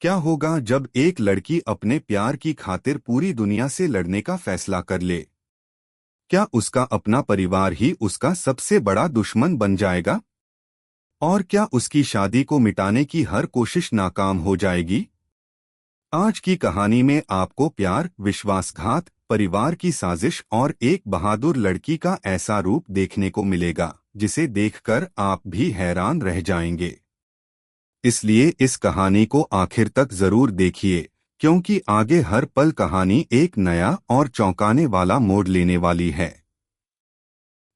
क्या होगा जब एक लड़की अपने प्यार की खातिर पूरी दुनिया से लड़ने का फैसला कर ले? क्या उसका अपना परिवार ही उसका सबसे बड़ा दुश्मन बन जाएगा? और क्या उसकी शादी को मिटाने की हर कोशिश नाकाम हो जाएगी? आज की कहानी में आपको प्यार, विश्वासघात, परिवार की साजिश और एक बहादुर लड़की का ऐसा रूप देखने को मिलेगा जिसे देखकर आप भी हैरान रह जाएंगे। इसलिए इस कहानी को आखिर तक जरूर देखिए, क्योंकि आगे हर पल कहानी एक नया और चौंकाने वाला मोड़ लेने वाली है।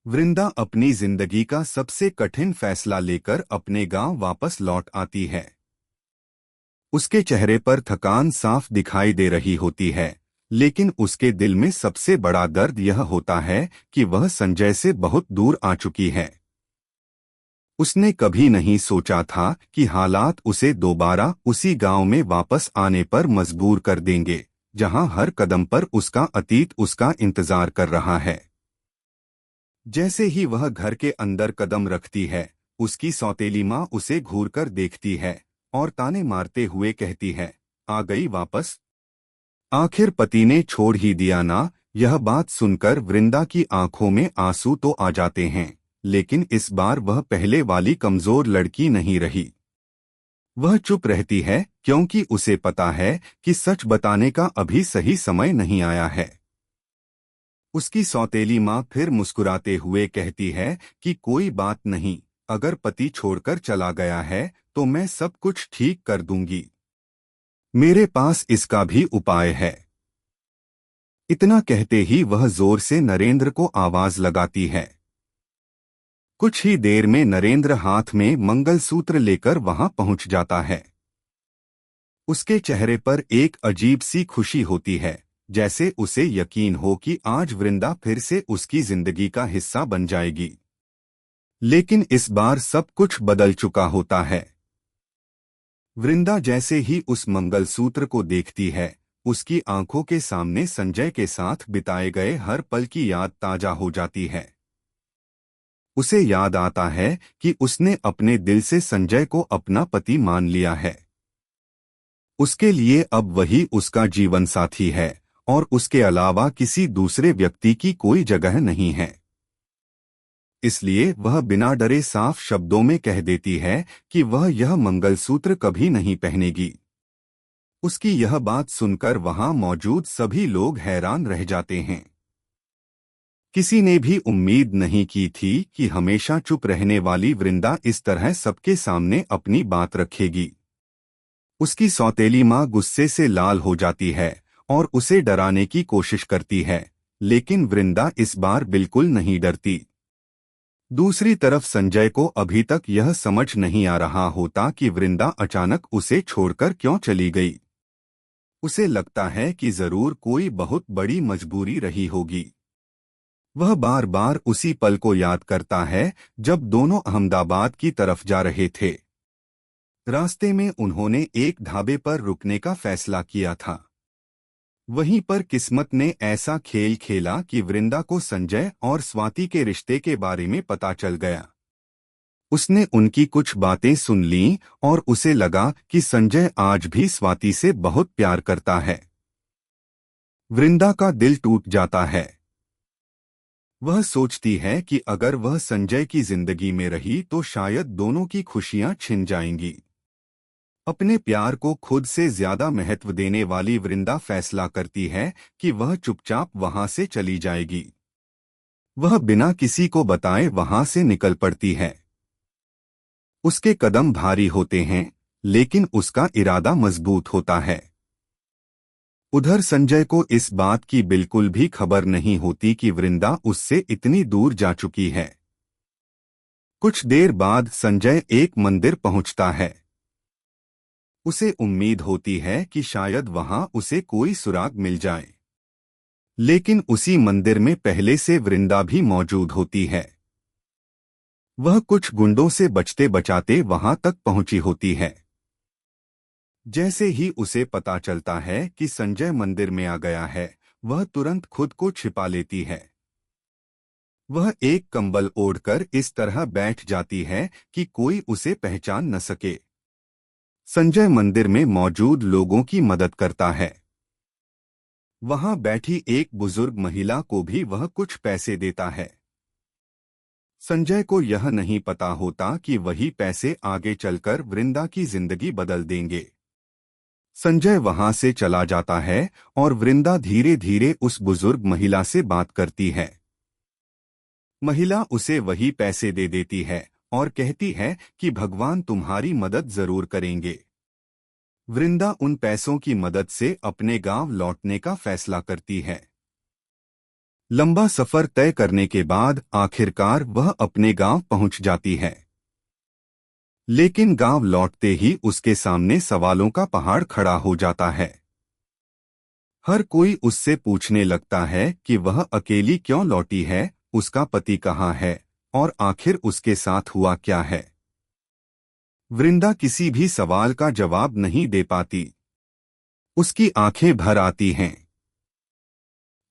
वृंदा अपनी जिंदगी का सबसे कठिन फैसला लेकर अपने गांव वापस लौट आती है। उसके चेहरे पर थकान साफ दिखाई दे रही होती है, लेकिन उसके दिल में सबसे बड़ा दर्द यह होता है कि वह संजय से बहुत दूर आ चुकी है। उसने कभी नहीं सोचा था कि हालात उसे दोबारा उसी गांव में वापस आने पर मजबूर कर देंगे, जहां हर कदम पर उसका अतीत उसका इंतजार कर रहा है। जैसे ही वह घर के अंदर कदम रखती है, उसकी सौतेली माँ उसे घूरकर देखती है और ताने मारते हुए कहती है, आ गई वापस? आखिर पति ने छोड़ ही दिया ना। यह बात सुनकर वृंदा की आंखों में आंसू तो आ जाते हैं, लेकिन इस बार वह पहले वाली कमजोर लड़की नहीं रही। वह चुप रहती है क्योंकि उसे पता है कि सच बताने का अभी सही समय नहीं आया है। उसकी सौतेली माँ फिर मुस्कुराते हुए कहती है कि कोई बात नहीं, अगर पति छोड़कर चला गया है तो मैं सब कुछ ठीक कर दूंगी। मेरे पास इसका भी उपाय है। इतना कहते ही वह जोर से नरेंद्र को आवाज लगाती है। कुछ ही देर में नरेंद्र हाथ में मंगलसूत्र लेकर वहां पहुंच जाता है। उसके चेहरे पर एक अजीब सी खुशी होती है, जैसे उसे यकीन हो कि आज वृंदा फिर से उसकी जिंदगी का हिस्सा बन जाएगी। लेकिन इस बार सब कुछ बदल चुका होता है। वृंदा जैसे ही उस मंगलसूत्र को देखती है, उसकी आंखों के सामने संजय के साथ बिताए गए हर पल की याद ताजा हो जाती है। उसे याद आता है कि उसने अपने दिल से संजय को अपना पति मान लिया है। उसके लिए अब वही उसका जीवन साथी है और उसके अलावा किसी दूसरे व्यक्ति की कोई जगह नहीं है। इसलिए वह बिना डरे साफ शब्दों में कह देती है कि वह यह मंगलसूत्र कभी नहीं पहनेगी। उसकी यह बात सुनकर वहां मौजूद सभी लोग हैरान रह जाते हैं। किसी ने भी उम्मीद नहीं की थी कि हमेशा चुप रहने वाली वृंदा इस तरह सबके सामने अपनी बात रखेगी। उसकी सौतेली माँ गुस्से से लाल हो जाती है और उसे डराने की कोशिश करती है, लेकिन वृंदा इस बार बिल्कुल नहीं डरती। दूसरी तरफ संजय को अभी तक यह समझ नहीं आ रहा होता कि वृंदा अचानक उसे छोड़कर क्यों चली गई। उसे लगता है कि जरूर कोई बहुत बड़ी मजबूरी रही होगी। वह बार बार उसी पल को याद करता है जब दोनों अहमदाबाद की तरफ जा रहे थे। रास्ते में उन्होंने एक ढाबे पर रुकने का फैसला किया था। वहीं पर किस्मत ने ऐसा खेल खेला कि वृंदा को संजय और स्वाति के रिश्ते के बारे में पता चल गया। उसने उनकी कुछ बातें सुन लीं और उसे लगा कि संजय आज भी स्वाति से बहुत प्यार करता है। वृंदा का दिल टूट जाता है। वह सोचती है कि अगर वह संजय की जिंदगी में रही तो शायद दोनों की खुशियां छिन जाएंगी। अपने प्यार को खुद से ज्यादा महत्व देने वाली वृंदा फैसला करती है कि वह चुपचाप वहां से चली जाएगी। वह बिना किसी को बताए वहां से निकल पड़ती है। उसके कदम भारी होते हैं, लेकिन उसका इरादा मजबूत होता है। उधर संजय को इस बात की बिल्कुल भी खबर नहीं होती कि वृंदा उससे इतनी दूर जा चुकी है। कुछ देर बाद संजय एक मंदिर पहुंचता है। उसे उम्मीद होती है कि शायद वहां उसे कोई सुराग मिल जाए, लेकिन उसी मंदिर में पहले से वृंदा भी मौजूद होती है। वह कुछ गुंडों से बचते बचाते वहां तक पहुंची होती है। जैसे ही उसे पता चलता है कि संजय मंदिर में आ गया है, वह तुरंत खुद को छिपा लेती है। वह एक कंबल ओढ़कर इस तरह बैठ जाती है कि कोई उसे पहचान न सके। संजय मंदिर में मौजूद लोगों की मदद करता है। वहां बैठी एक बुजुर्ग महिला को भी वह कुछ पैसे देता है। संजय को यह नहीं पता होता कि वही पैसे आगे चलकर वृंदा की जिंदगी बदल देंगे। संजय वहां से चला जाता है और वृंदा धीरे धीरे उस बुजुर्ग महिला से बात करती है। महिला उसे वही पैसे दे देती है और कहती है कि भगवान तुम्हारी मदद जरूर करेंगे। वृंदा उन पैसों की मदद से अपने गांव लौटने का फैसला करती है। लंबा सफर तय करने के बाद आखिरकार वह अपने गांव पहुंच जाती है। लेकिन गांव लौटते ही उसके सामने सवालों का पहाड़ खड़ा हो जाता है। हर कोई उससे पूछने लगता है कि वह अकेली क्यों लौटी है, उसका पति कहाँ है और आखिर उसके साथ हुआ क्या है। वृंदा किसी भी सवाल का जवाब नहीं दे पाती। उसकी आंखें भर आती हैं।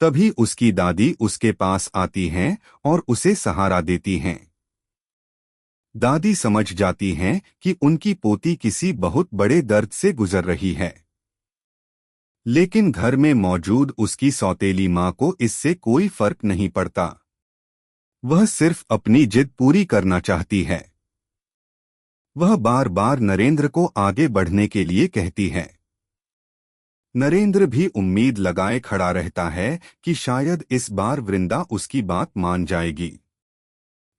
तभी उसकी दादी उसके पास आती हैं और उसे सहारा देती हैं। दादी समझ जाती हैं कि उनकी पोती किसी बहुत बड़े दर्द से गुजर रही है। लेकिन घर में मौजूद उसकी सौतेली मां को इससे कोई फर्क नहीं पड़ता। वह सिर्फ अपनी जिद पूरी करना चाहती है। वह बार बार नरेंद्र को आगे बढ़ने के लिए कहती है। नरेंद्र भी उम्मीद लगाए खड़ा रहता है कि शायद इस बार वृंदा उसकी बात मान जाएगी।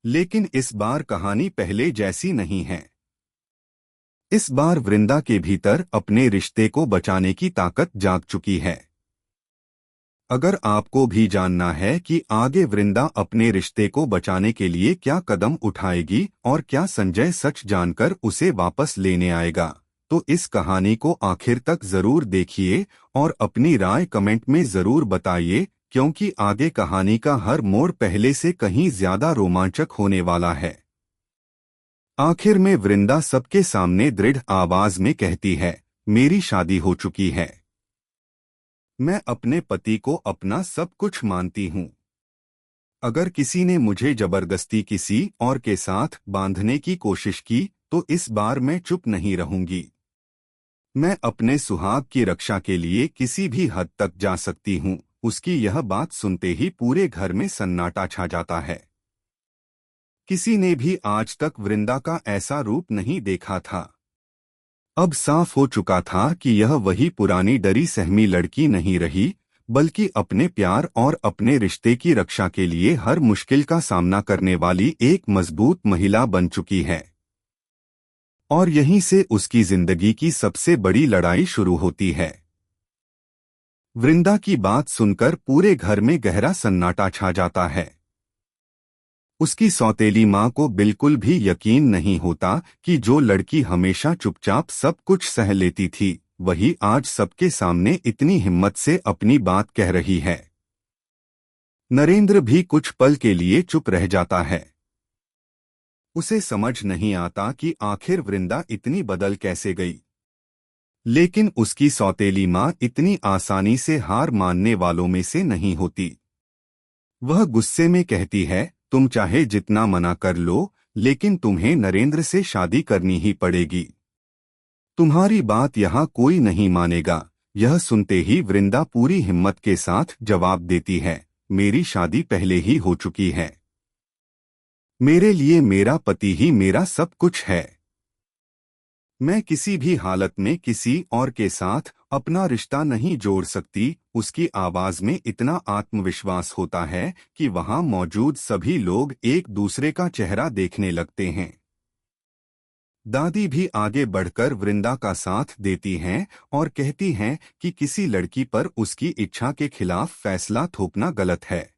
लेकिन इस बार कहानी पहले जैसी नहीं है। इस बार वृंदा के भीतर अपने रिश्ते को बचाने की ताकत जाग चुकी है। अगर आपको भी जानना है कि आगे वृंदा अपने रिश्ते को बचाने के लिए क्या कदम उठाएगी और क्या संजय सच जानकर उसे वापस लेने आएगा, तो इस कहानी को आखिर तक जरूर देखिए और अपनी राय कमेंट में जरूर बताइए, क्योंकि आगे कहानी का हर मोड़ पहले से कहीं ज्यादा रोमांचक होने वाला है। आखिर में वृंदा सबके सामने दृढ़ आवाज में कहती है, मेरी शादी हो चुकी है। मैं अपने पति को अपना सब कुछ मानती हूँ। अगर किसी ने मुझे जबरदस्ती किसी और के साथ बांधने की कोशिश की तो इस बार मैं चुप नहीं रहूंगी। मैं अपने सुहाग की रक्षा के लिए किसी भी हद तक जा सकती हूँ। उसकी यह बात सुनते ही पूरे घर में सन्नाटा छा जाता है। किसी ने भी आज तक वृंदा का ऐसा रूप नहीं देखा था। अब साफ हो चुका था कि यह वही पुरानी डरी सहमी लड़की नहीं रही, बल्कि अपने प्यार और अपने रिश्ते की रक्षा के लिए हर मुश्किल का सामना करने वाली एक मजबूत महिला बन चुकी है। और यहीं से उसकी जिंदगी की सबसे बड़ी लड़ाई शुरू होती है। वृंदा की बात सुनकर पूरे घर में गहरा सन्नाटा छा जाता है। उसकी सौतेली मां को बिल्कुल भी यकीन नहीं होता कि जो लड़की हमेशा चुपचाप सब कुछ सह लेती थी, वही आज सबके सामने इतनी हिम्मत से अपनी बात कह रही है। नरेंद्र भी कुछ पल के लिए चुप रह जाता है। उसे समझ नहीं आता कि आखिर वृंदा इतनी बदल कैसे गई। लेकिन उसकी सौतेली मां इतनी आसानी से हार मानने वालों में से नहीं होती। वह गुस्से में कहती है, तुम चाहे जितना मना कर लो, लेकिन तुम्हें नरेंद्र से शादी करनी ही पड़ेगी। तुम्हारी बात यहाँ कोई नहीं मानेगा। यह सुनते ही वृंदा पूरी हिम्मत के साथ जवाब देती है, मेरी शादी पहले ही हो चुकी है। मेरे लिए मेरा पति ही मेरा सब कुछ है। मैं किसी भी हालत में किसी और के साथ अपना रिश्ता नहीं जोड़ सकती। उसकी आवाज में इतना आत्मविश्वास होता है कि वहां मौजूद सभी लोग एक दूसरे का चेहरा देखने लगते हैं। दादी भी आगे बढ़कर वृंदा का साथ देती हैं और कहती हैं कि किसी लड़की पर उसकी इच्छा के खिलाफ फैसला थोपना गलत है।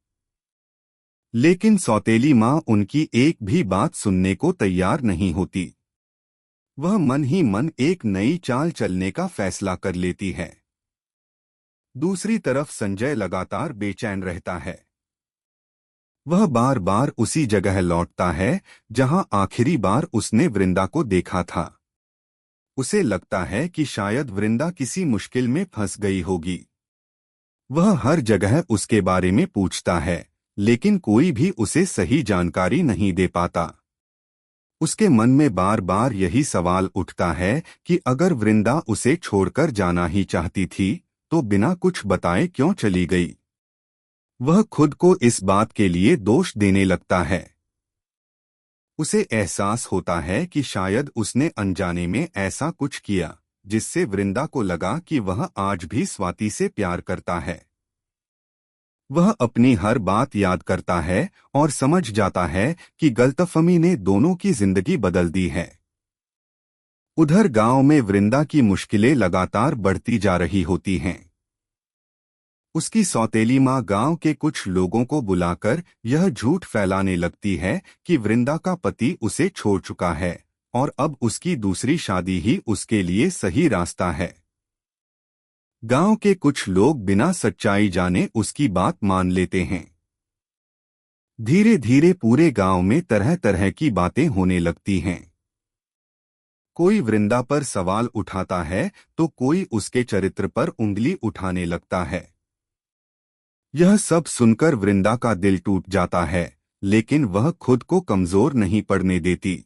लेकिन सौतेली मां उनकी एक भी बात सुनने को तैयार नहीं होती। वह मन ही मन एक नई चाल चलने का फैसला कर लेती है। दूसरी तरफ संजय लगातार बेचैन रहता है। वह बार बार उसी जगह लौटता है जहां आखिरी बार उसने वृंदा को देखा था। उसे लगता है कि शायद वृंदा किसी मुश्किल में फंस गई होगी। वह हर जगह उसके बारे में पूछता है, लेकिन कोई भी उसे सही जानकारी नहीं दे पाता। उसके मन में बार बार यही सवाल उठता है कि अगर वृंदा उसे छोड़कर जाना ही चाहती थी तो बिना कुछ बताए क्यों चली गई। वह खुद को इस बात के लिए दोष देने लगता है। उसे एहसास होता है कि शायद उसने अनजाने में ऐसा कुछ किया जिससे वृंदा को लगा कि वह आज भी स्वाति से प्यार करता है। वह अपनी हर बात याद करता है और समझ जाता है कि गलतफहमी ने दोनों की जिंदगी बदल दी है। उधर गांव में वृंदा की मुश्किलें लगातार बढ़ती जा रही होती हैं। उसकी सौतेली माँ गांव के कुछ लोगों को बुलाकर यह झूठ फैलाने लगती है कि वृंदा का पति उसे छोड़ चुका है और अब उसकी दूसरी शादी ही उसके लिए सही रास्ता है। गांव के कुछ लोग बिना सच्चाई जाने उसकी बात मान लेते हैं। धीरे धीरे पूरे गांव में तरह तरह की बातें होने लगती हैं। कोई वृंदा पर सवाल उठाता है तो कोई उसके चरित्र पर उंगली उठाने लगता है। यह सब सुनकर वृंदा का दिल टूट जाता है, लेकिन वह खुद को कमजोर नहीं पड़ने देती।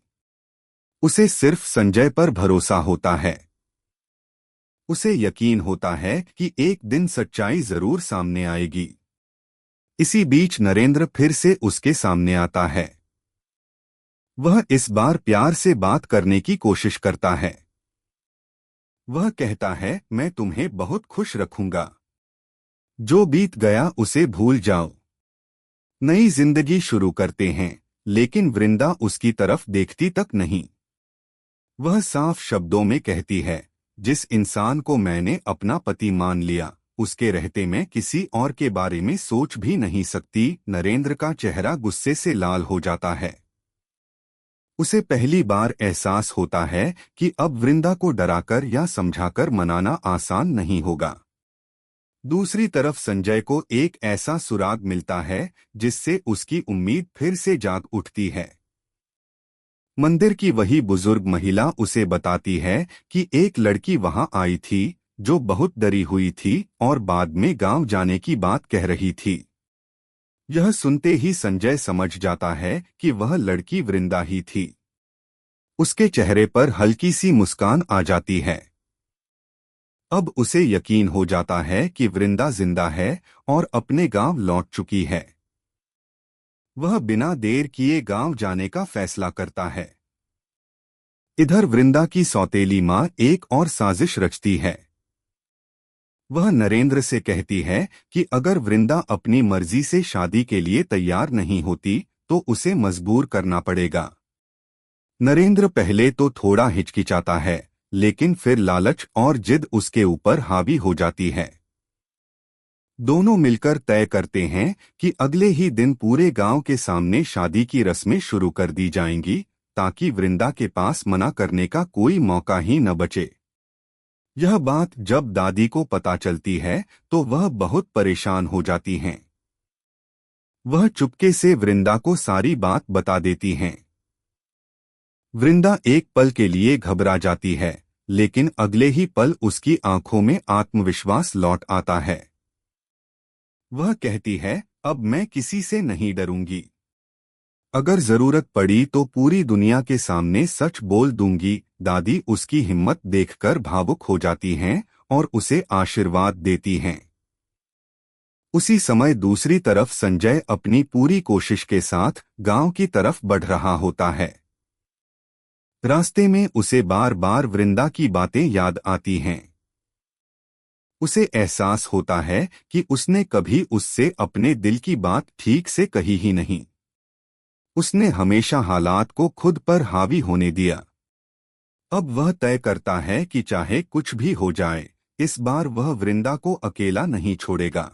उसे सिर्फ संजय पर भरोसा होता है। उसे यकीन होता है कि एक दिन सच्चाई जरूर सामने आएगी। इसी बीच नरेंद्र फिर से उसके सामने आता है। वह इस बार प्यार से बात करने की कोशिश करता है। वह कहता है, मैं तुम्हें बहुत खुश रखूंगा। जो बीत गया उसे भूल जाओ। नई जिंदगी शुरू करते हैं, लेकिन वृंदा उसकी तरफ देखती तक नहीं। वह साफ शब्दों में कहती है, जिस इंसान को मैंने अपना पति मान लिया उसके रहते मैं किसी और के बारे में सोच भी नहीं सकती। नरेंद्र का चेहरा गुस्से से लाल हो जाता है। उसे पहली बार एहसास होता है कि अब वृंदा को डराकर या समझाकर मनाना आसान नहीं होगा। दूसरी तरफ संजय को एक ऐसा सुराग मिलता है जिससे उसकी उम्मीद फिर से जाग उठती है। मंदिर की वही बुजुर्ग महिला उसे बताती है कि एक लड़की वहां आई थी जो बहुत डरी हुई थी और बाद में गांव जाने की बात कह रही थी। यह सुनते ही संजय समझ जाता है कि वह लड़की वृंदा ही थी। उसके चेहरे पर हल्की सी मुस्कान आ जाती है। अब उसे यकीन हो जाता है कि वृंदा जिंदा है और अपने गांव लौट चुकी है। वह बिना देर किए गांव जाने का फैसला करता है। इधर वृंदा की सौतेली माँ एक और साजिश रचती है। वह नरेंद्र से कहती है कि अगर वृंदा अपनी मर्जी से शादी के लिए तैयार नहीं होती तो उसे मजबूर करना पड़ेगा। नरेंद्र पहले तो थोड़ा हिचकिचाता है, लेकिन फिर लालच और जिद उसके ऊपर हावी हो जाती है। दोनों मिलकर तय करते हैं कि अगले ही दिन पूरे गांव के सामने शादी की रस्में शुरू कर दी जाएंगी, ताकि वृंदा के पास मना करने का कोई मौका ही न बचे। यह बात जब दादी को पता चलती है तो वह बहुत परेशान हो जाती हैं। वह चुपके से वृंदा को सारी बात बता देती हैं। वृंदा एक पल के लिए घबरा जाती है, लेकिन अगले ही पल उसकी आंखों में आत्मविश्वास लौट आता है। वह कहती है, अब मैं किसी से नहीं डरूंगी। अगर जरूरत पड़ी तो पूरी दुनिया के सामने सच बोल दूंगी। दादी उसकी हिम्मत देखकर भावुक हो जाती हैं और उसे आशीर्वाद देती हैं। उसी समय दूसरी तरफ संजय अपनी पूरी कोशिश के साथ गांव की तरफ बढ़ रहा होता है। रास्ते में उसे बार बार वृंदा की बातें याद आती हैं। उसे एहसास होता है कि उसने कभी उससे अपने दिल की बात ठीक से कही ही नहीं। उसने हमेशा हालात को खुद पर हावी होने दिया। अब वह तय करता है कि चाहे कुछ भी हो जाए, इस बार वह वृंदा को अकेला नहीं छोड़ेगा।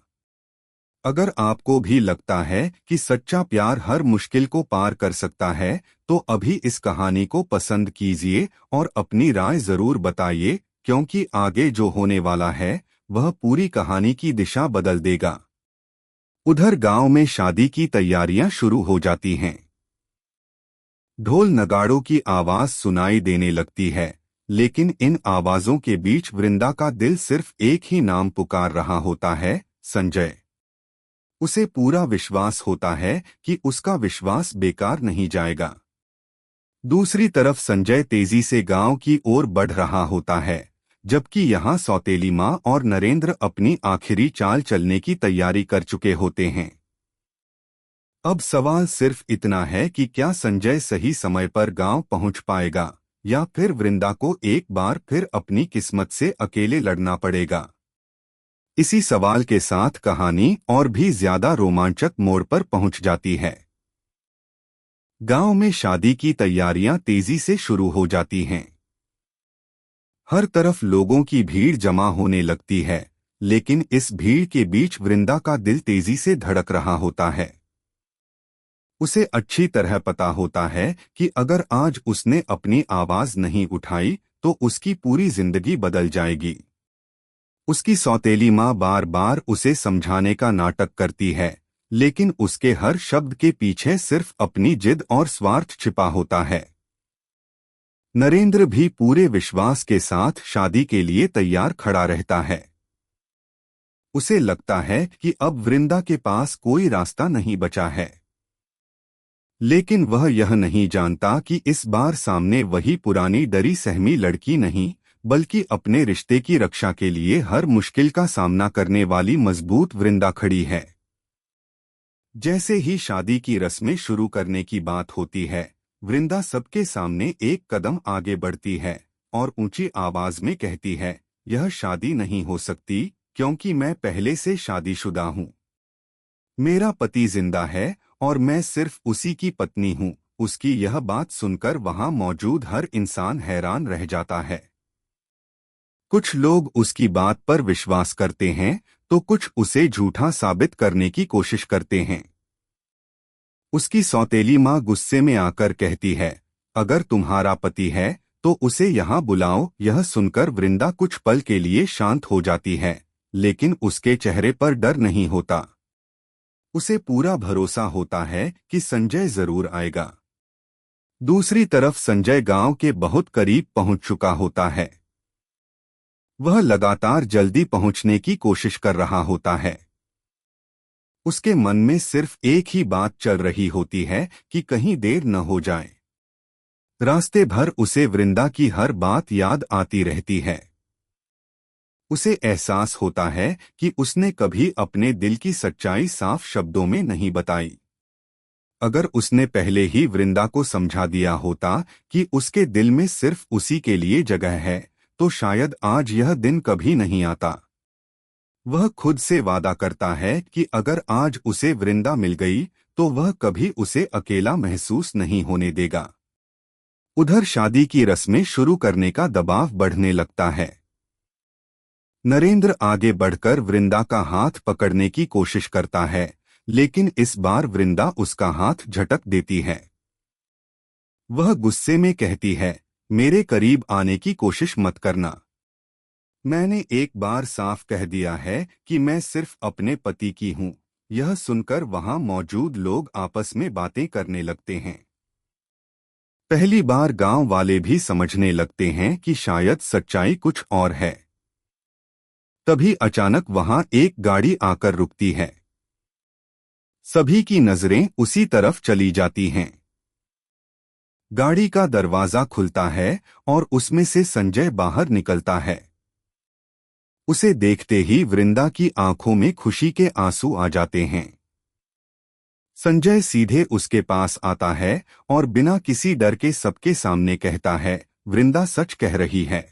अगर आपको भी लगता है कि सच्चा प्यार हर मुश्किल को पार कर सकता है, तो अभी इस कहानी को पसंद कीजिए और अपनी राय जरूर बताइए, क्योंकि आगे जो होने वाला है वह पूरी कहानी की दिशा बदल देगा। उधर गांव में शादी की तैयारियां शुरू हो जाती हैं। ढोल नगाड़ों की आवाज सुनाई देने लगती है, लेकिन इन आवाजों के बीच वृंदा का दिल सिर्फ एक ही नाम पुकार रहा होता है, संजय। उसे पूरा विश्वास होता है कि उसका विश्वास बेकार नहीं जाएगा। दूसरी तरफ संजय तेजी से गांव की ओर बढ़ रहा होता है, जबकि यहाँ सौतेली माँ और नरेंद्र अपनी आखिरी चाल चलने की तैयारी कर चुके होते हैं। अब सवाल सिर्फ इतना है कि क्या संजय सही समय पर गांव पहुंच पाएगा या फिर वृंदा को एक बार फिर अपनी किस्मत से अकेले लड़ना पड़ेगा। इसी सवाल के साथ कहानी और भी ज्यादा रोमांचक मोड़ पर पहुंच जाती है। गांव में शादी की तैयारियां तेजी से शुरू हो जाती हैं। हर तरफ लोगों की भीड़ जमा होने लगती है, लेकिन इस भीड़ के बीच वृंदा का दिल तेजी से धड़क रहा होता है। उसे अच्छी तरह पता होता है कि अगर आज उसने अपनी आवाज नहीं उठाई तो उसकी पूरी जिंदगी बदल जाएगी। उसकी सौतेली माँ बार बार उसे समझाने का नाटक करती है, लेकिन उसके हर शब्द के पीछे सिर्फ अपनी जिद और स्वार्थ छिपा होता है। नरेंद्र भी पूरे विश्वास के साथ शादी के लिए तैयार खड़ा रहता है। उसे लगता है कि अब वृंदा के पास कोई रास्ता नहीं बचा है, लेकिन वह यह नहीं जानता कि इस बार सामने वही पुरानी डरी सहमी लड़की नहीं, बल्कि अपने रिश्ते की रक्षा के लिए हर मुश्किल का सामना करने वाली मजबूत वृंदा खड़ी है। जैसे ही शादी की रस्में शुरू करने की बात होती है, वृंदा सबके सामने एक कदम आगे बढ़ती है और ऊंची आवाज में कहती है, यह शादी नहीं हो सकती क्योंकि मैं पहले से शादीशुदा हूँ। मेरा पति जिंदा है और मैं सिर्फ उसी की पत्नी हूँ। उसकी यह बात सुनकर वहां मौजूद हर इंसान हैरान रह जाता है। कुछ लोग उसकी बात पर विश्वास करते हैं तो कुछ उसे झूठा साबित करने की कोशिश करते हैं। उसकी सौतेली माँ गुस्से में आकर कहती है, अगर तुम्हारा पति है तो उसे यहाँ बुलाओ। यह सुनकर वृंदा कुछ पल के लिए शांत हो जाती है, लेकिन उसके चेहरे पर डर नहीं होता। उसे पूरा भरोसा होता है कि संजय जरूर आएगा। दूसरी तरफ संजय गांव के बहुत करीब पहुंच चुका होता है। वह लगातार जल्दी पहुंचने की कोशिश कर रहा होता है। उसके मन में सिर्फ एक ही बात चल रही होती है कि कहीं देर न हो जाए। रास्ते भर उसे वृंदा की हर बात याद आती रहती है। उसे एहसास होता है कि उसने कभी अपने दिल की सच्चाई साफ शब्दों में नहीं बताई। अगर उसने पहले ही वृंदा को समझा दिया होता कि उसके दिल में सिर्फ उसी के लिए जगह है, तो शायद आज यह दिन कभी नहीं आता। वह खुद से वादा करता है कि अगर आज उसे वृंदा मिल गई तो वह कभी उसे अकेला महसूस नहीं होने देगा। उधर शादी की रस्में शुरू करने का दबाव बढ़ने लगता है। नरेंद्र आगे बढ़कर वृंदा का हाथ पकड़ने की कोशिश करता है, लेकिन इस बार वृंदा उसका हाथ झटक देती है। वह गुस्से में कहती है, मेरे करीब आने की कोशिश मत करना। मैंने एक बार साफ कह दिया है कि मैं सिर्फ अपने पति की हूँ। यह सुनकर वहां मौजूद लोग आपस में बातें करने लगते हैं। पहली बार गांव वाले भी समझने लगते हैं कि शायद सच्चाई कुछ और है। तभी अचानक वहां एक गाड़ी आकर रुकती है। सभी की नजरें उसी तरफ चली जाती हैं। गाड़ी का दरवाजा खुलता है और उसमें से संजय बाहर निकलता है। उसे देखते ही वृंदा की आंखों में खुशी के आंसू आ जाते हैं। संजय सीधे उसके पास आता है और बिना किसी डर के सबके सामने कहता है, वृंदा सच कह रही है।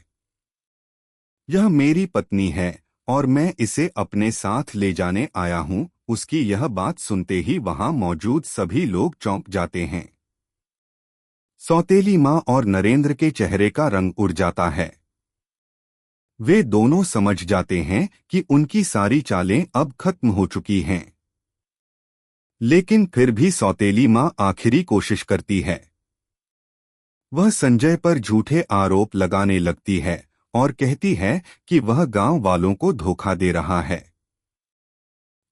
यह मेरी पत्नी है और मैं इसे अपने साथ ले जाने आया हूं। उसकी यह बात सुनते ही वहां मौजूद सभी लोग चौंक जाते हैं। सौतेली माँ और नरेंद्र के चेहरे का रंग उड़ जाता है। वे दोनों समझ जाते हैं कि उनकी सारी चालें अब खत्म हो चुकी हैं। लेकिन फिर भी सौतेली माँ आखिरी कोशिश करती है। वह संजय पर झूठे आरोप लगाने लगती है और कहती है कि वह गांव वालों को धोखा दे रहा है।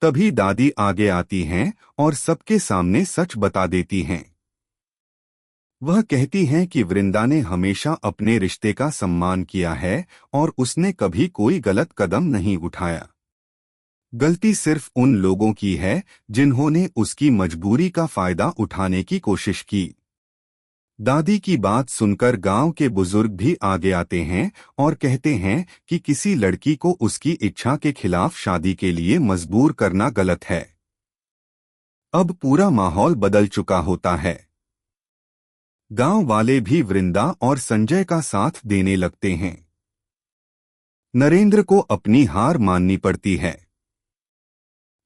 तभी दादी आगे आती हैं और सबके सामने सच बता देती हैं। वह कहती हैं कि वृंदा ने हमेशा अपने रिश्ते का सम्मान किया है और उसने कभी कोई गलत कदम नहीं उठाया। गलती सिर्फ उन लोगों की है जिन्होंने उसकी मजबूरी का फायदा उठाने की कोशिश की। दादी की बात सुनकर गांव के बुजुर्ग भी आगे आते हैं और कहते हैं कि किसी लड़की को उसकी इच्छा के खिलाफ शादी के लिए मजबूर करना गलत है। अब पूरा माहौल बदल चुका होता है। गांव वाले भी वृंदा और संजय का साथ देने लगते हैं। नरेंद्र को अपनी हार माननी पड़ती है।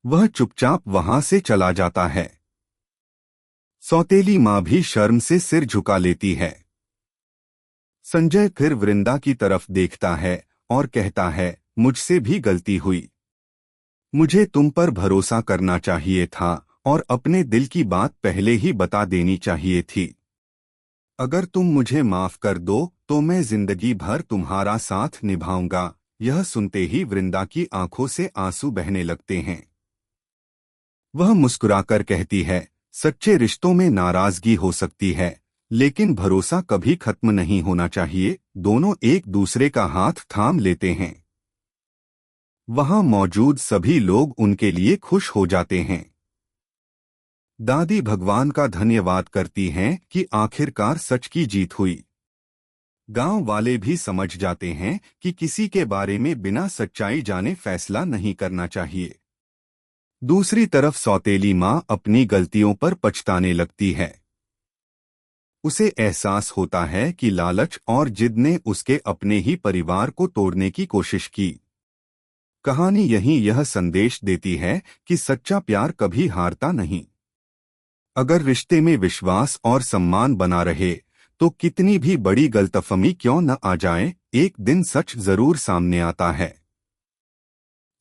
वह चुपचाप वहां से चला जाता है। सौतेली मां भी शर्म से सिर झुका लेती है। संजय फिर वृंदा की तरफ देखता है और कहता है, मुझसे भी गलती हुई। मुझे तुम पर भरोसा करना चाहिए था और अपने दिल की बात पहले ही बता देनी चाहिए थी। अगर तुम मुझे माफ कर दो तो मैं जिंदगी भर तुम्हारा साथ निभाऊंगा। यह सुनते ही वृंदा की आंखों से आंसू बहने लगते हैं। वह मुस्कुराकर कहती है, सच्चे रिश्तों में नाराजगी हो सकती है, लेकिन भरोसा कभी खत्म नहीं होना चाहिए। दोनों एक दूसरे का हाथ थाम लेते हैं। वहां मौजूद सभी लोग उनके लिए खुश हो जाते हैं। दादी भगवान का धन्यवाद करती हैं कि आखिरकार सच की जीत हुई। गांव वाले भी समझ जाते हैं कि किसी के बारे में बिना सच्चाई जाने फैसला नहीं करना चाहिए। दूसरी तरफ सौतेली मां अपनी गलतियों पर पछताने लगती है। उसे एहसास होता है कि लालच और जिद ने उसके अपने ही परिवार को तोड़ने की कोशिश की। कहानी यही यह संदेश देती है कि सच्चा प्यार कभी हारता नहीं। अगर रिश्ते में विश्वास और सम्मान बना रहे तो कितनी भी बड़ी गलतफहमी क्यों न आ जाए, एक दिन सच जरूर सामने आता है।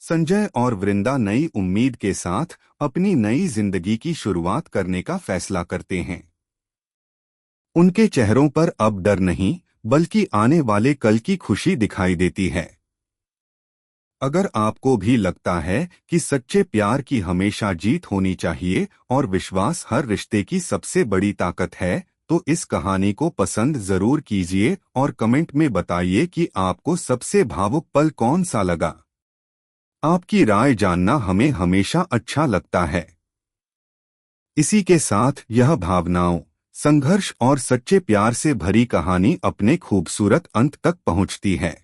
संजय और वृंदा नई उम्मीद के साथ अपनी नई जिंदगी की शुरुआत करने का फैसला करते हैं। उनके चेहरों पर अब डर नहीं, बल्कि आने वाले कल की खुशी दिखाई देती है। अगर आपको भी लगता है कि सच्चे प्यार की हमेशा जीत होनी चाहिए और विश्वास हर रिश्ते की सबसे बड़ी ताकत है, तो इस कहानी को पसंद जरूर कीजिए और कमेंट में बताइए कि आपको सबसे भावुक पल कौन सा लगा। आपकी राय जानना हमें हमेशा अच्छा लगता है। इसी के साथ यह भावनाओं, संघर्ष और सच्चे प्यार से भरी कहानी अपने खूबसूरत अंत तक पहुंचती है।